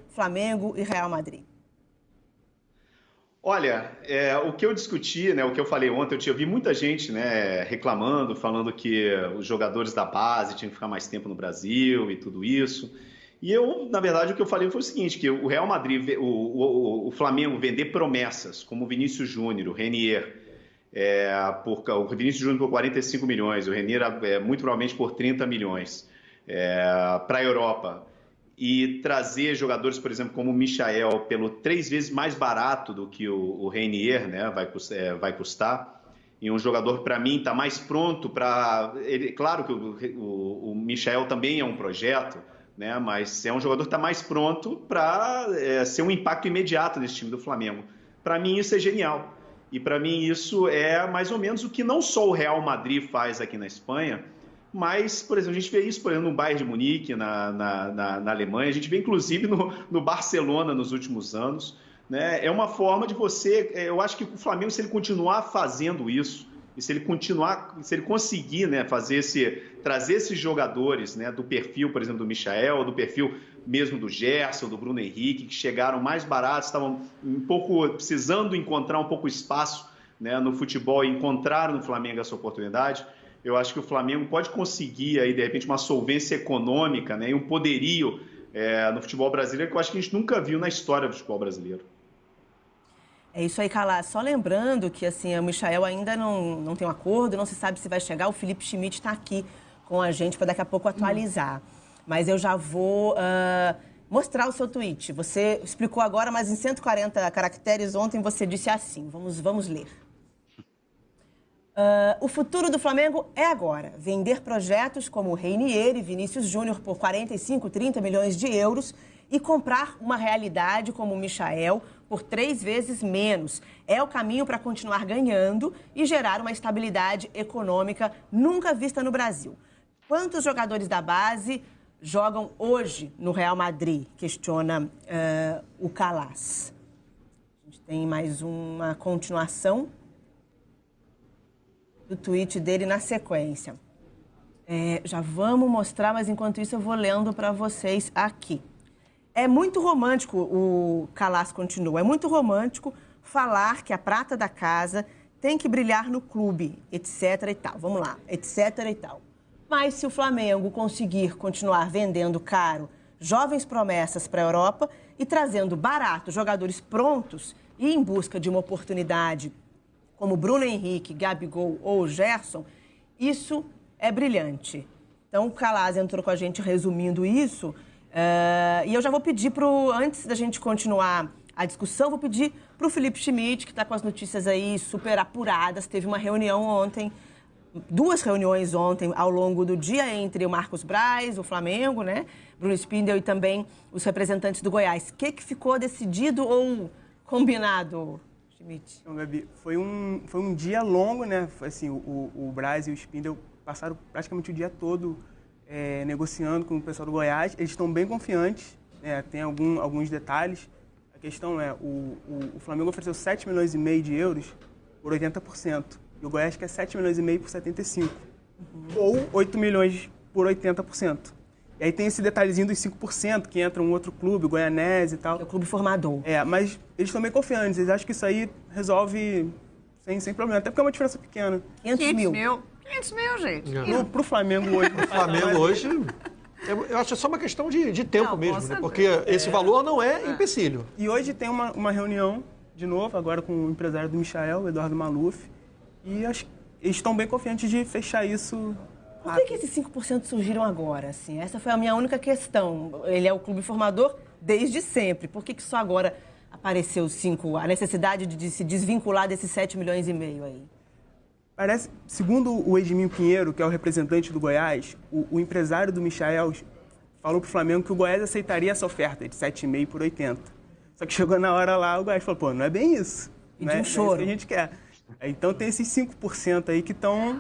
Flamengo e Real Madrid? Olha, o que eu discuti, né, o que eu falei ontem, eu vi muita gente, né, reclamando, falando que os jogadores da base tinham que ficar mais tempo no Brasil e tudo isso. E eu, na verdade, o que eu falei foi o seguinte, que o Real Madrid, o Flamengo vender promessas, como o Vinícius Júnior, o Renier, o Vinícius Júnior por 45 milhões, o Renier muito provavelmente por 30 milhões, para a Europa. E trazer jogadores, por exemplo, como o Michael, pelo 3 vezes mais barato do que o Reinier, né, vai custar. E um jogador, para mim, está mais pronto para... Claro que o Michael também é um projeto, né, mas é um jogador que está mais pronto para ser um impacto imediato nesse time do Flamengo. Para mim, isso é genial. E para mim, isso é mais ou menos o que não só o Real Madrid faz aqui na Espanha, mas, por exemplo, a gente vê isso, por exemplo, no Bayern de Munique, na Alemanha, a gente vê inclusive no Barcelona nos últimos anos, né? É uma forma de você, eu acho que o Flamengo, se ele continuar fazendo isso, e se ele conseguir, né, trazer esses jogadores, né, do perfil, por exemplo, do Michael, do perfil mesmo do Gerson, do Bruno Henrique, que chegaram mais baratos, estavam precisando encontrar um pouco espaço, né, no futebol e encontraram no Flamengo essa oportunidade. Eu acho que o Flamengo pode conseguir, aí, de repente, uma solvência econômica, né, e um poderio no futebol brasileiro que eu acho que a gente nunca viu na história do futebol brasileiro. É isso aí, Calá. Só lembrando que assim, o Michael ainda não tem um acordo, não se sabe se vai chegar. O Felipe Schmidt está aqui com a gente para daqui a pouco atualizar. Mas eu já vou mostrar o seu tweet. Você explicou agora, mas em 140 caracteres ontem você disse assim. Vamos ler. O futuro do Flamengo é agora. Vender projetos como o Reinier e Vinícius Júnior por 45, 30 milhões de euros e comprar uma realidade como o Michael por 3 vezes menos. É o caminho para continuar ganhando e gerar uma estabilidade econômica nunca vista no Brasil. Quantos jogadores da base jogam hoje no Real Madrid? Questiona o Calás. A gente tem mais uma continuação do tweet dele na sequência. Já vamos mostrar, mas enquanto isso eu vou lendo para vocês aqui. É muito romântico, o Calás continua, é muito romântico falar que a prata da casa tem que brilhar no clube, etc e tal. Vamos lá, etc e tal. Mas se o Flamengo conseguir continuar vendendo caro jovens promessas para a Europa e trazendo barato jogadores prontos e em busca de uma oportunidade como Bruno Henrique, Gabigol ou Gerson, isso é brilhante. Então, o Calás entrou com a gente resumindo isso. E eu já vou pedir antes da gente continuar a discussão, vou pedir para o Felipe Schmidt, que está com as notícias aí super apuradas. Teve uma reunião ontem, 2 reuniões ontem ao longo do dia entre o Marcos Braz, o Flamengo, né? Bruno Spindel e também os representantes do Goiás. O que ficou decidido ou combinado, Schmidt? Então, Gabi, foi um dia longo, né? Assim, o Braz e o Spindel passaram praticamente o dia todo negociando com o pessoal do Goiás. Eles estão bem confiantes, né? Tem alguns detalhes. A questão é, o Flamengo ofereceu 7 milhões e meio de euros por 80%. E o Goiás quer 7 milhões e meio por 75%. Ou 8 milhões por 80%. E aí tem esse detalhezinho dos 5%, que entra um outro clube, o Goianese e tal. É o clube formador. Mas eles estão bem confiantes. Eles acham que isso aí resolve sem problema. Até porque é uma diferença pequena. 500 mil. 500 mil, gente. Pro Flamengo hoje. O Flamengo hoje, eu acho que é só uma questão de tempo mesmo, né? Porque esse valor não é empecilho. E hoje tem uma reunião, de novo, agora com o empresário do Michael, o Eduardo Maluf, e eles estão bem confiantes de fechar isso rápido. Por que esses 5% surgiram agora? Assim? Essa foi a minha única questão. Ele é o clube formador desde sempre. Por que só agora apareceu a necessidade de se desvincular desses 7 milhões e meio aí? Parece, segundo o Edminho Pinheiro, que é o representante do Goiás, o empresário do Michael falou pro Flamengo que o Goiás aceitaria essa oferta de 7,5 por 80. Só que chegou na hora lá, o Goiás falou, pô, não é bem isso. E não de é um choro. isso que a gente quer. Então tem esses 5% aí que estão,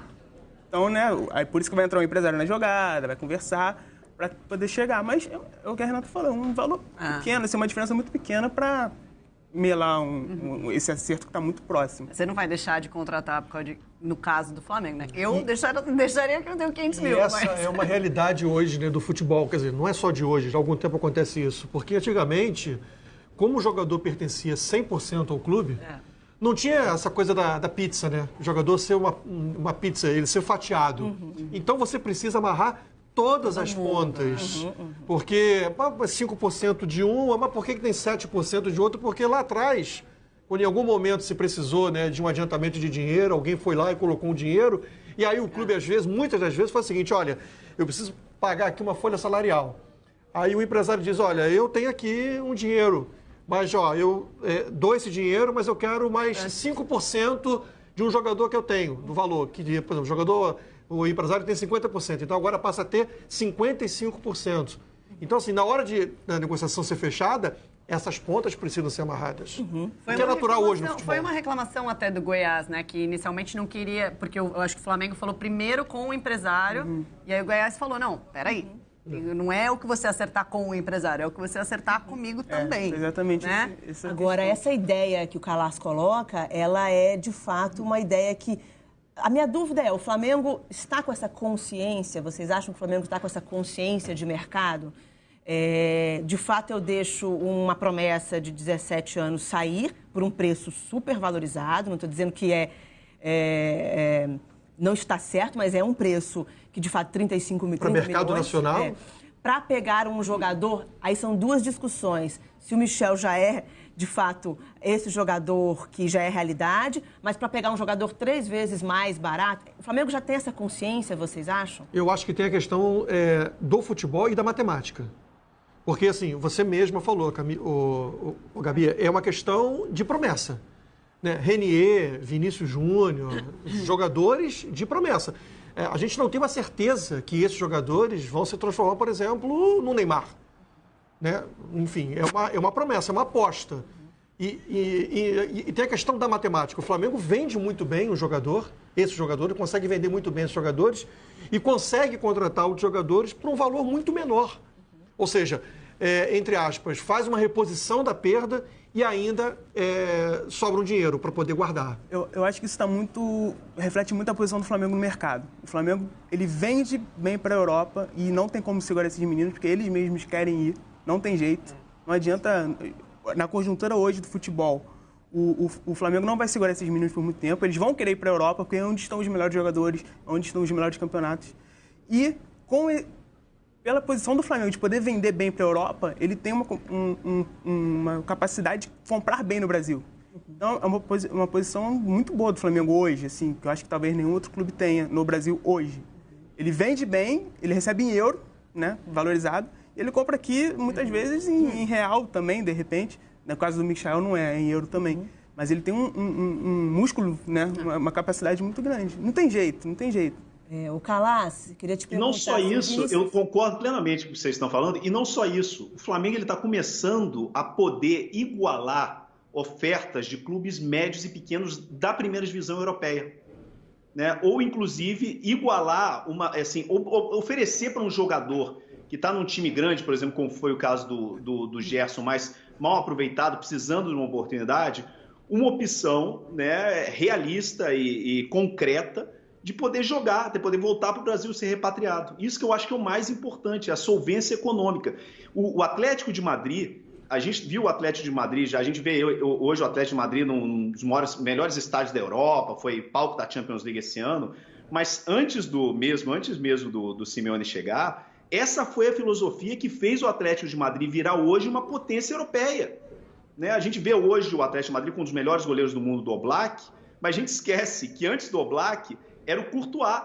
né, aí por isso que vai entrar um empresário na jogada, vai conversar para poder chegar. Mas é o que a Renata falou, um valor pequeno, assim, uma diferença muito pequena para melar esse acerto que está muito próximo. Você não vai deixar de contratar por causa no caso do Flamengo, né? Eu deixaria que eu tenho 500 mil. Essa é uma realidade hoje, né, do futebol. Quer dizer, não é só de hoje, já há algum tempo acontece isso. Porque antigamente, como o jogador pertencia 100% ao clube, não tinha essa coisa da pizza, né? O jogador ser uma pizza, ele ser fatiado. Então você precisa amarrar todas as pontas. Porque 5% de um, mas por que tem 7% de outro? Porque lá atrás, quando em algum momento se precisou, né, de um adiantamento de dinheiro, alguém foi lá e colocou um dinheiro, e aí o clube, às vezes, muitas das vezes, faz o seguinte: olha, eu preciso pagar aqui uma folha salarial. Aí o empresário diz: olha, eu tenho aqui um dinheiro, mas ó, eu dou esse dinheiro, mas eu quero mais 5% de um jogador que eu tenho, do valor. Que, por exemplo, o empresário tem 50%, então agora passa a ter 55%. Então, assim, na hora da negociação ser fechada, essas pontas precisam ser amarradas. Que é natural hoje no futebol. Foi uma reclamação até do Goiás, né? Que inicialmente não queria... Porque eu acho que o Flamengo falou primeiro com o empresário, e aí o Goiás falou: não, peraí. Não é o que você acertar com o empresário, é o que você acertar comigo também. Exatamente. Né? Agora, essa ideia que o Calas coloca, ela é, de fato, uma ideia que... A minha dúvida é, o Flamengo está com essa consciência? Vocês acham que o Flamengo está com essa consciência de mercado? De fato, eu deixo uma promessa de 17 anos sair por um preço super valorizado. Não estou dizendo que não está certo, mas é um preço que, de fato, 35 milhões... Para o mercado nacional? Para pegar um jogador, aí são duas discussões. Se o Michel já é, de fato, esse jogador que já é realidade, mas para pegar um jogador 3 vezes mais barato, o Flamengo já tem essa consciência, vocês acham? Eu acho que tem a questão do futebol e da matemática. Porque, assim, você mesma falou, Gabi, é uma questão de promessa. Né? Renier, Vinícius Júnior, jogadores de promessa. A gente não tem uma certeza que esses jogadores vão se transformar, por exemplo, no Neymar. Né? Enfim, é uma promessa, é uma aposta. E tem a questão da matemática. O Flamengo vende muito bem o jogador, esse jogador, ele consegue vender muito bem esses jogadores e consegue contratar outros jogadores por um valor muito menor. Ou seja, entre aspas, faz uma reposição da perda e ainda sobra um dinheiro para poder guardar. Eu acho que isso reflete muito a posição do Flamengo no mercado. O Flamengo, ele vende bem para a Europa e não tem como segurar esses meninos, porque eles mesmos querem ir, não tem jeito. Não adianta, na conjuntura hoje do futebol, o Flamengo não vai segurar esses meninos por muito tempo, eles vão querer ir para a Europa, porque é onde estão os melhores jogadores, onde estão os melhores campeonatos. E pela posição do Flamengo de poder vender bem para a Europa, ele tem uma capacidade de comprar bem no Brasil. Então, é uma posição muito boa do Flamengo hoje, assim, que eu acho que talvez nenhum outro clube tenha no Brasil hoje. Ele vende bem, ele recebe em euro, né, valorizado, e ele compra aqui, muitas vezes, em real também, de repente. No caso do Michel, não é em euro também. Mas ele tem um músculo, né, uma capacidade muito grande. Não tem jeito, não tem jeito. O Calas, queria te perguntar... E não só isso, eu concordo plenamente com o que vocês estão falando, e não só isso, o Flamengo está começando a poder igualar ofertas de clubes médios e pequenos da primeira divisão europeia. Né? Ou, inclusive, igualar, oferecer para um jogador que está num time grande, por exemplo, como foi o caso do Gerson, mas mal aproveitado, precisando de uma oportunidade, uma opção, né, realista e concreta de poder jogar, de poder voltar para o Brasil e ser repatriado. Isso que eu acho que é o mais importante, a solvência econômica. O Atlético de Madrid, a gente viu o Atlético de Madrid, a gente vê hoje o Atlético de Madrid num dos melhores estádios da Europa, foi palco da Champions League esse ano, mas antes mesmo do Simeone chegar, essa foi a filosofia que fez o Atlético de Madrid virar hoje uma potência europeia. Né? A gente vê hoje o Atlético de Madrid com um dos melhores goleiros do mundo, do Oblak, mas a gente esquece que antes do Oblak era o Courtois.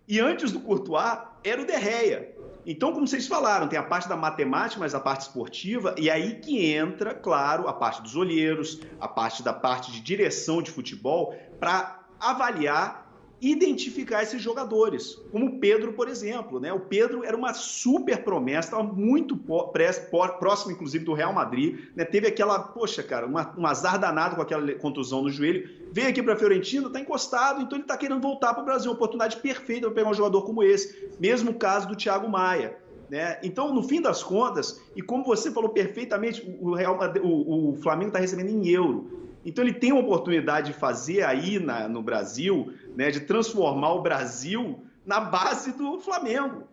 E antes do Courtois era o De Gea. Então, como vocês falaram, tem a parte da matemática, mas a parte esportiva, e aí que entra, claro, a parte dos olheiros, a parte de direção de futebol, para avaliar, identificar esses jogadores. Como o Pedro, por exemplo. Né? O Pedro era uma super promessa, estava muito próximo, inclusive, do Real Madrid. Né? Teve aquela, um azar danado com aquela contusão no joelho. Veio aqui para a Fiorentina, está encostado, então ele está querendo voltar para o Brasil. Uma oportunidade perfeita para pegar um jogador como esse. Mesmo caso do Thiago Maia. né? Então, no fim das contas, e como você falou perfeitamente, o Flamengo está recebendo em euro. Então, ele tem uma oportunidade de fazer aí no Brasil, né, de transformar o Brasil na base do Flamengo,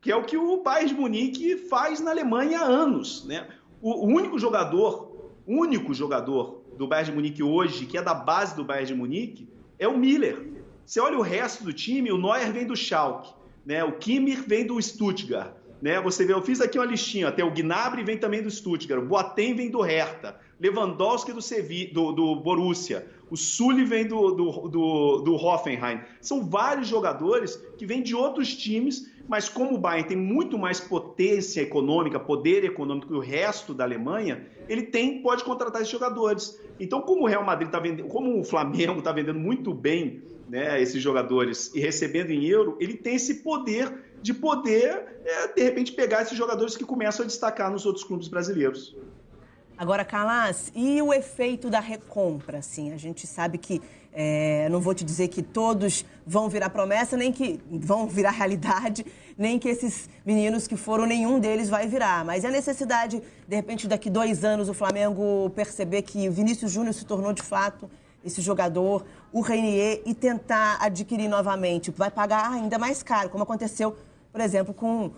que é o que o Bayern de Munique faz na Alemanha há anos, né? O único jogador do Bayern de Munique hoje, que é da base do Bayern de Munique, é o Müller. Você olha o resto do time, o Neuer vem do Schalke, né? O Kimmich vem do Stuttgart, né? Você vê, eu fiz aqui uma listinha, até o Gnabry vem também do Stuttgart, o Boateng vem do Hertha, Lewandowski do Borussia, o Sully vem do Hoffenheim. São vários jogadores que vêm de outros times, mas como o Bayern tem muito mais potência econômica, poder econômico que o resto da Alemanha, ele pode contratar esses jogadores. Então, como o Real Madrid está vendendo, como o Flamengo está vendendo muito bem, né, esses jogadores e recebendo em euro, ele tem esse poder de de repente, pegar esses jogadores que começam a destacar nos outros clubes brasileiros. Agora, Kalas, e o efeito da recompra? Assim, a gente sabe que, não vou te dizer que todos vão virar promessa, nem que vão virar realidade, nem que esses meninos que foram, nenhum deles vai virar. Mas a necessidade, de repente, daqui 2 anos, o Flamengo perceber que o Vinícius Júnior se tornou, de fato, esse jogador, o Reinier, e tentar adquirir novamente. Vai pagar ainda mais caro, como aconteceu, por exemplo, com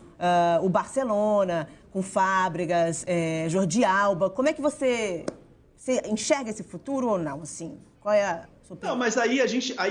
o Barcelona, com Fábregas, Jordi Alba. Como é que você enxerga esse futuro ou não? Assim, qual é a sua opinião? Não, mas aí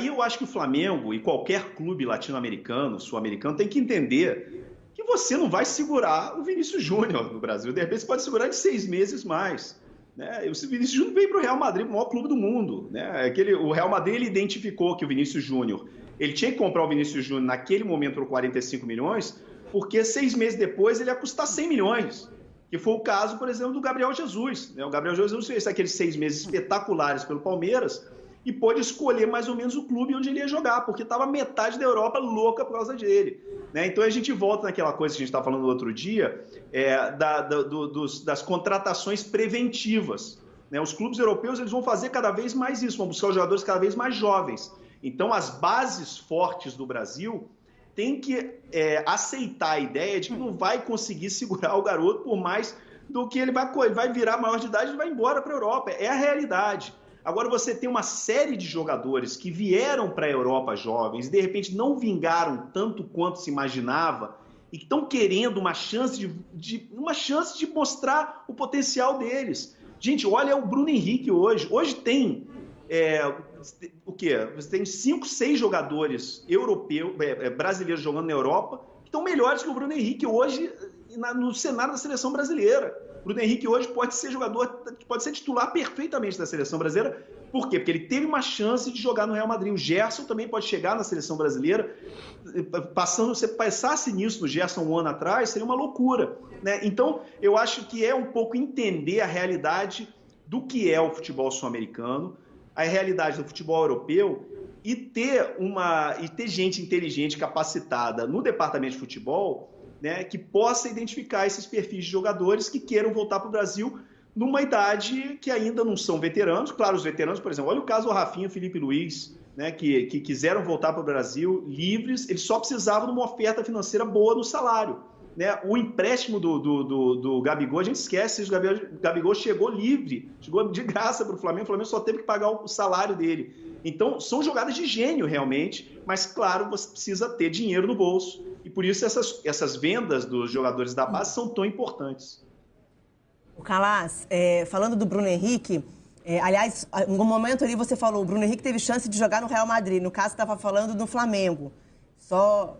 eu acho que o Flamengo e qualquer clube latino-americano, sul-americano, tem que entender que você não vai segurar o Vinícius Júnior no Brasil. De repente você pode segurar de 6 meses mais. Né? O Vinícius Júnior veio para o Real Madrid, o maior clube do mundo. Né? O Real Madrid ele identificou que o Vinícius Júnior, ele tinha que comprar o Vinícius Júnior naquele momento por 45 milhões, porque 6 meses depois ele ia custar 100 milhões. Que foi o caso, por exemplo, do Gabriel Jesus. Né? O Gabriel Jesus fez aqueles 6 meses espetaculares pelo Palmeiras e pôde escolher mais ou menos o clube onde ele ia jogar, porque estava metade da Europa louca por causa dele. Né? Então a gente volta naquela coisa que a gente estava falando no outro dia, das contratações preventivas. Né? Os clubes europeus eles vão fazer cada vez mais isso, vão buscar os jogadores cada vez mais jovens. Então as bases fortes do Brasil têm que aceitar a ideia de que não vai conseguir segurar o garoto por mais do que ele vai virar maior de idade e vai embora para a Europa. É a realidade. Agora você tem uma série de jogadores que vieram para a Europa jovens e de repente não vingaram tanto quanto se imaginava e que estão querendo uma chance de mostrar o potencial deles. Gente, olha o Bruno Henrique hoje. Hoje tem o quê? Você tem 5, 6 jogadores brasileiros jogando na Europa que estão melhores que o Bruno Henrique hoje no cenário da seleção brasileira. O Bruno Henrique hoje pode ser pode ser titular perfeitamente da seleção brasileira. Por quê? Porque ele teve uma chance de jogar no Real Madrid. O Gerson também pode chegar na seleção brasileira. Se você passasse nisso no Gerson um ano atrás, seria uma loucura. Né? Então, eu acho que é um pouco entender a realidade do que é o futebol sul-americano, a realidade do futebol europeu e ter gente inteligente, capacitada no departamento de futebol, né, que possa identificar esses perfis de jogadores que queiram voltar para o Brasil numa idade que ainda não são veteranos. Claro, os veteranos, por exemplo, olha o caso do Rafinha e Felipe Luiz, né, que quiseram voltar para o Brasil livres, eles só precisavam de uma oferta financeira boa no salário. Né? O empréstimo do Gabigol, a gente esquece, o Gabigol chegou livre, chegou de graça para o Flamengo só teve que pagar o salário dele. Então, são jogadas de gênio realmente, mas claro, você precisa ter dinheiro no bolso. E por isso essas vendas dos jogadores da base são tão importantes. O Kalas, falando do Bruno Henrique, aliás, em um momento ali você falou, o Bruno Henrique teve chance de jogar no Real Madrid, no caso estava falando do Flamengo. Só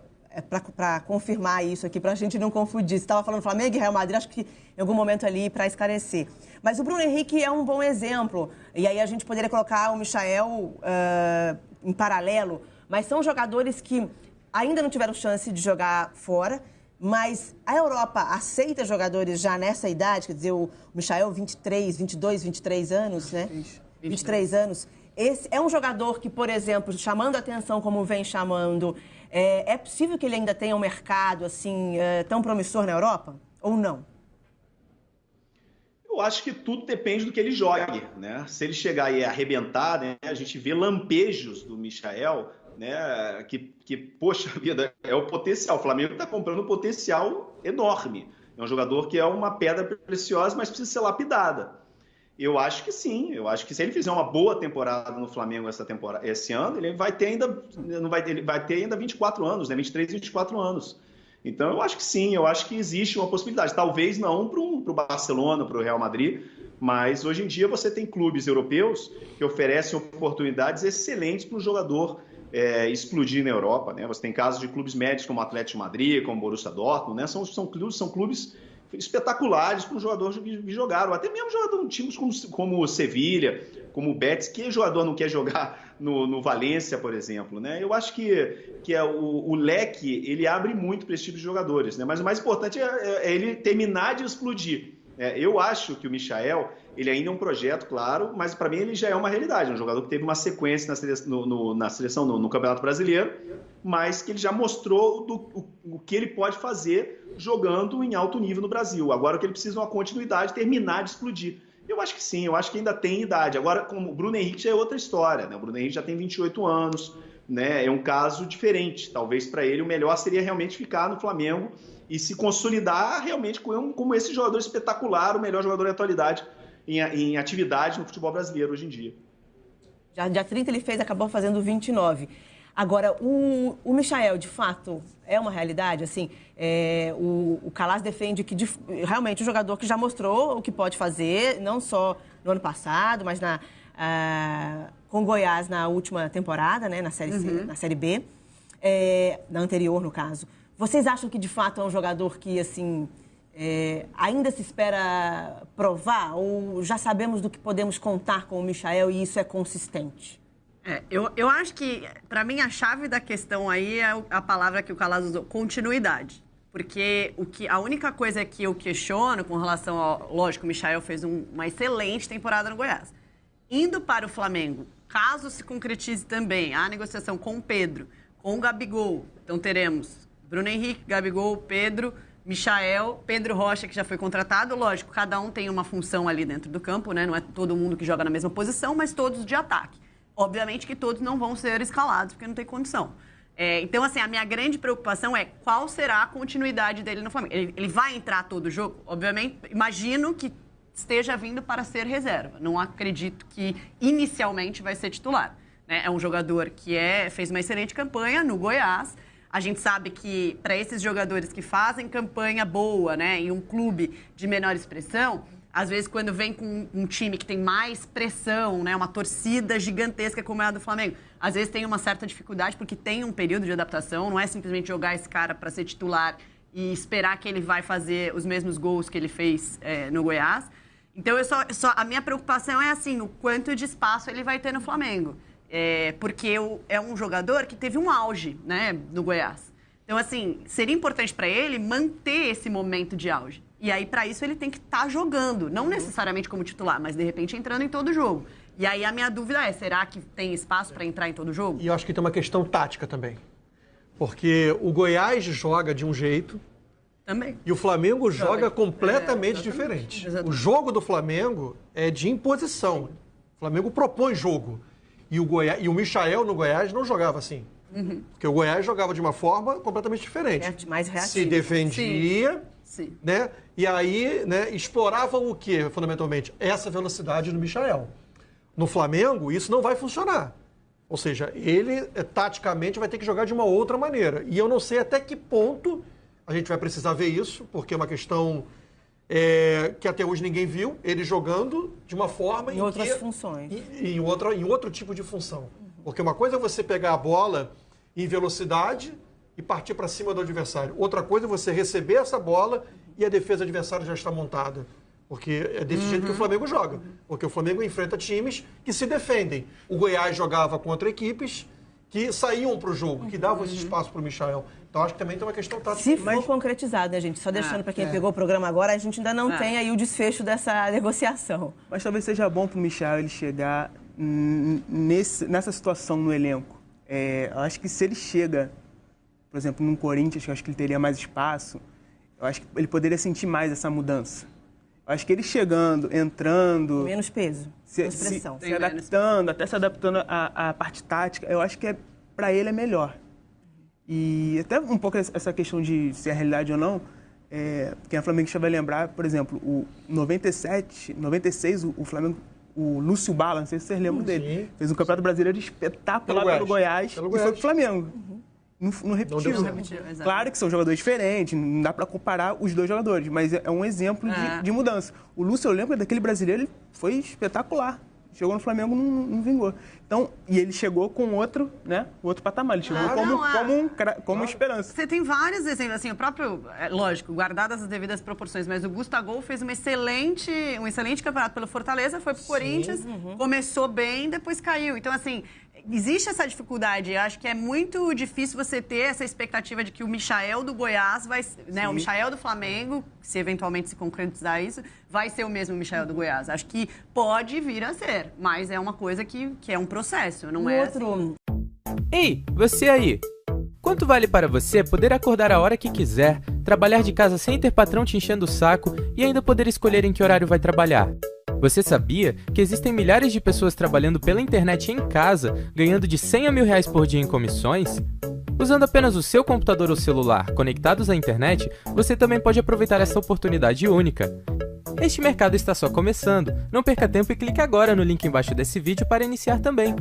para confirmar isso aqui, para a gente não confundir. Você estava falando Flamengo e Real Madrid, acho que em algum momento ali para esclarecer. Mas o Bruno Henrique é um bom exemplo, e aí a gente poderia colocar o Michael em paralelo, mas são jogadores que ainda não tiveram chance de jogar fora, mas a Europa aceita jogadores já nessa idade, quer dizer, o Michael, 23 anos, né? 23 anos. Esse é um jogador que, por exemplo, chamando a atenção como vem chamando, é possível que ele ainda tenha um mercado assim tão promissor na Europa ou não? Eu acho que tudo depende do que ele jogue, né? Se ele chegar e arrebentar, né? A gente vê lampejos do Michael, né? Que poxa vida, é o potencial. O Flamengo está comprando o potencial enorme. É um jogador que é uma pedra preciosa, mas precisa ser lapidada. Eu acho que sim, eu acho que se ele fizer uma boa temporada no Flamengo esse ano, ele vai ter ainda 24 anos, né? 23, 24 anos. Então eu acho que sim, eu acho que existe uma possibilidade. Talvez não para o Barcelona, para o Real Madrid, mas hoje em dia você tem clubes europeus que oferecem oportunidades excelentes para o jogador explodir na Europa, né? Você tem casos de clubes médios como o Atlético de Madrid, como o Borussia Dortmund, né? São clubes espetaculares para um jogador jogar, ou até mesmo jogador de times como o Sevilha, como o Betis, que jogador não quer jogar no Valência, por exemplo, né? Eu acho que o leque ele abre muito para esse tipo de jogadores, né? Mas o mais importante é ele terminar de explodir. Eu acho que o Michael, ele ainda é um projeto, claro, mas para mim ele já é uma realidade. É um jogador que teve uma sequência na seleção, no Campeonato Brasileiro, mas que ele já mostrou o que ele pode fazer jogando em alto nível no Brasil. Agora o que ele precisa é uma continuidade, terminar de explodir. Eu acho que sim, eu acho que ainda tem idade. Agora, como o Bruno Henrique já é outra história, né? O Bruno Henrique já tem 28 anos, né? É um caso diferente. Talvez para ele o melhor seria realmente ficar no Flamengo e se consolidar realmente como esse jogador espetacular, o melhor jogador da atualidade em atividade no futebol brasileiro hoje em dia. Já dia 30 ele acabou fazendo 29. Agora, o Michael, de fato, é uma realidade? Assim, o Calas defende que realmente o jogador que já mostrou o que pode fazer, não só no ano passado, mas com Goiás na última temporada, né, na Série C, na Série B, na anterior, no caso. Vocês acham que, de fato, é um jogador que, assim, ainda se espera provar? Ou já sabemos do que podemos contar com o Michael e isso é consistente? Eu acho que, para mim, a chave da questão aí é a palavra que o Calas usou, continuidade. Porque a única coisa que eu questiono com relação ao... Lógico, o Michael fez uma excelente temporada no Goiás. Indo para o Flamengo, caso se concretize também a negociação com o Pedro, com o Gabigol, então teremos Bruno Henrique, Gabigol, Pedro, Michael, Pedro Rocha, que já foi contratado. Lógico, cada um tem uma função ali dentro do campo, né? Não é todo mundo que joga na mesma posição, mas todos de ataque. Obviamente que todos não vão ser escalados, porque não tem condição. Então, assim, a minha grande preocupação é qual será a continuidade dele no Flamengo. Ele vai entrar todo jogo? Obviamente, imagino que esteja vindo para ser reserva. Não acredito que inicialmente vai ser titular, né? É um jogador que fez uma excelente campanha no Goiás. A gente sabe que para esses jogadores que fazem campanha boa, né, em um clube de menor expressão, às vezes, quando vem com um time que tem mais pressão, né, uma torcida gigantesca como é a do Flamengo, às vezes tem uma certa dificuldade porque tem um período de adaptação, não é simplesmente jogar esse cara para ser titular e esperar que ele vai fazer os mesmos gols que ele fez no Goiás. Então, a minha preocupação é assim, o quanto de espaço ele vai ter no Flamengo. Porque é um jogador que teve um auge, né, no Goiás. Então, assim, seria importante para ele manter esse momento de auge. E aí, para isso, ele tem que estar jogando. Não necessariamente como titular, mas, de repente, entrando em todo jogo. E aí, a minha dúvida é, será que tem espaço para entrar em todo jogo? E eu acho que tem uma questão tática também. Porque o Goiás joga de um jeito... Também. E o Flamengo joga completamente diferente. Exatamente. O jogo do Flamengo é de imposição. O Flamengo propõe jogo. E o Michael no Goiás não jogava assim. Porque o Goiás jogava de uma forma completamente diferente. Mais reativo. Se defendia... Sim. Né? E aí, né, explorava o quê, fundamentalmente? Essa velocidade do Michael. No Flamengo, isso não vai funcionar. Ou seja, ele, taticamente, vai ter que jogar de uma outra maneira. E eu não sei até que ponto a gente vai precisar ver isso, porque é uma questão que até hoje ninguém viu, ele jogando de uma forma... Em outras funções. Em outro tipo de função. Porque uma coisa é você pegar a bola em velocidade... e partir para cima do adversário. Outra coisa é você receber essa bola e a defesa adversária já está montada. Porque é desse jeito que o Flamengo joga. Porque o Flamengo enfrenta times que se defendem. O Goiás jogava contra equipes que saíam para o jogo, que davam esse espaço para o Michael. Então, acho que também tem uma questão tática. Se for concretizado, né, gente? Só deixando para quem pegou o programa agora, a gente ainda não tem aí o desfecho dessa negociação. Mas talvez seja bom para o Michael ele chegar nessa situação no elenco. Eu acho que se ele chega... Por exemplo, no Corinthians, eu acho que ele teria mais espaço. Eu acho que ele poderia sentir mais essa mudança. Eu acho que ele chegando, entrando... Menos peso, menos pressão. Se adaptando, até se adaptando à parte tática, eu acho que para ele é melhor. E até um pouco essa questão de se é realidade ou não, Quem é Flamenguista vai lembrar, por exemplo, o 96, o Flamengo, o Lúcio Bala, não sei se vocês lembram dele, fez um Campeonato Brasileiro espetacular pelo Goiás e foi pro Flamengo. Não repetiu. Claro que são jogadores diferentes, não dá para comparar os dois jogadores, mas é um exemplo de mudança. O Lúcio, eu lembro daquele brasileiro, ele foi espetacular. Chegou no Flamengo, não vingou. Então, e ele chegou com outro patamar. Ele chegou como esperança. Você tem vários exemplos, assim, o próprio, lógico, guardadas as devidas proporções, mas o Gustavo fez um excelente campeonato pelo Fortaleza, foi pro Corinthians, começou bem, depois caiu. Então, assim, existe essa dificuldade. Eu acho que é muito difícil você ter essa expectativa de que o Michael do Goiás vai, né, o Michael do Flamengo, se eventualmente se concretizar isso, vai ser o mesmo Michael do Goiás. Acho que pode vir a ser, mas é uma coisa que é um processo, não é assim. Ei, você aí! Quanto vale para você poder acordar a hora que quiser, trabalhar de casa sem ter patrão te enchendo o saco e ainda poder escolher em que horário vai trabalhar? Você sabia que existem milhares de pessoas trabalhando pela internet em casa, ganhando de 100 a R$1.000 por dia em comissões? Usando apenas o seu computador ou celular conectados à internet, você também pode aproveitar essa oportunidade única. Este mercado está só começando. Não perca tempo e clique agora no link embaixo desse vídeo para iniciar também.